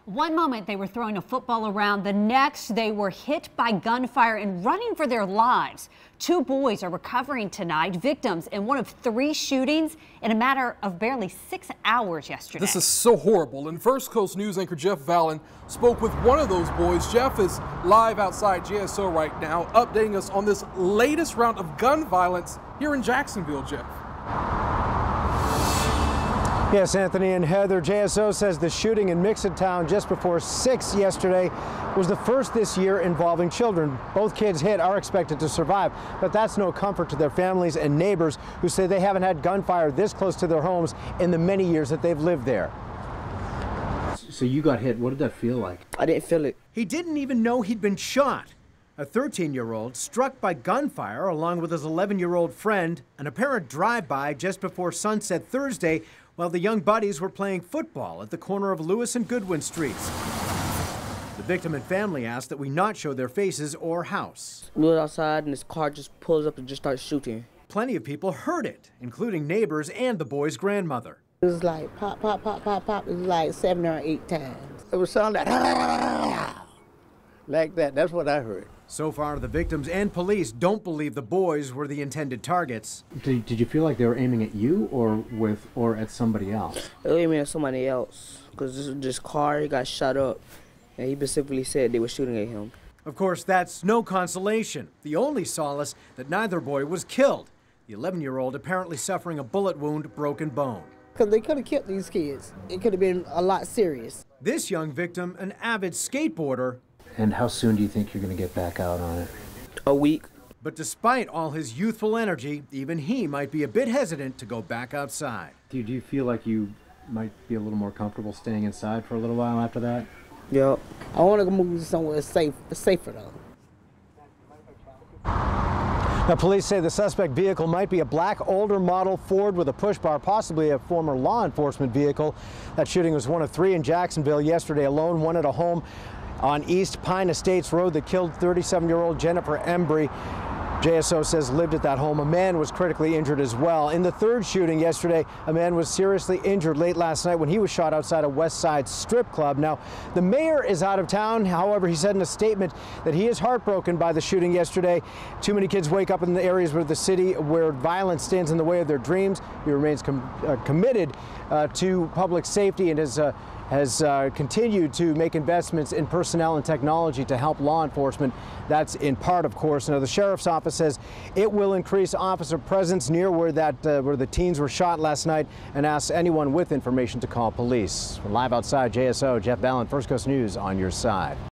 One moment they were throwing a football around, the next they were hit by gunfire and running for their lives. Two boys are recovering tonight, victims in one of 3 shootings in a matter of barely 6 hours yesterday. This is so horrible. And First Coast News anchor Jeff Vallon spoke with one of those boys. Jeff is live outside JSO right now, updating us on this latest round of gun violence here in Jacksonville, Jeff. Yes, Anthony and Heather, JSO says the shooting in Mixontown just before 6 yesterday was the first this year involving children. Both kids hit are expected to survive, but that's no comfort to their families and neighbors who say they haven't had gunfire this close to their homes in the many years that they've lived there. So you got hit. What did that feel like? I didn't feel it. He didn't even know he'd been shot. A 13-year-old struck by gunfire along with his 11-year-old friend, an apparent drive-by just before sunset Thursday while the young buddies were playing football at the corner of Lewis and Goodwin Streets. The victim and family asked that we not show their faces or house. We were outside and this car just pulls up and just starts shooting. Plenty of people heard it, including neighbors and the boy's grandmother. It was like pop, pop, pop, pop, pop. It was like 7 or 8 times. It was sounding like that. That's what I heard. So far, the victims and police don't believe the boys were the intended targets. Did you feel like they were aiming at you or at somebody else? They were aiming at somebody else because this car got shot up, and he specifically said they were shooting at him. Of course, that's no consolation. The only solace that neither boy was killed. The 11-year-old apparently suffering a bullet wound, broken bone. Because they could have killed these kids. It could have been a lot serious. This young victim, an avid skateboarder. And how soon do you think you're going to get back out on it? A week. But despite all his youthful energy, even he might be a bit hesitant to go back outside. Do you feel like you might be a little more comfortable staying inside for a little while after that? Yep. I want to move somewhere safer though. Now, police say the suspect vehicle might be a black, older model Ford with a push bar, possibly a former law enforcement vehicle. That shooting was one of 3 in Jacksonville yesterday alone, one at a home on East Pine Estates Road that killed 37-year-old Jennifer Embry. JSO says lived at that home. A man was critically injured as well. In the 3rd shooting yesterday, a man was seriously injured late last night when he was shot outside a West Side strip club. Now, the mayor is out of town. However, he said in a statement that he is heartbroken by the shooting yesterday. Too many kids wake up in the areas where the city where violence stands in the way of their dreams. He remains committed to public safety and has continued to make investments in personnel and technology to help law enforcement. That's in part, of course. Now, the sheriff's office says it will increase officer presence near where the teens were shot last night and asks anyone with information to call police. We're live outside JSO, Jeff Vallon, First Coast News on your side.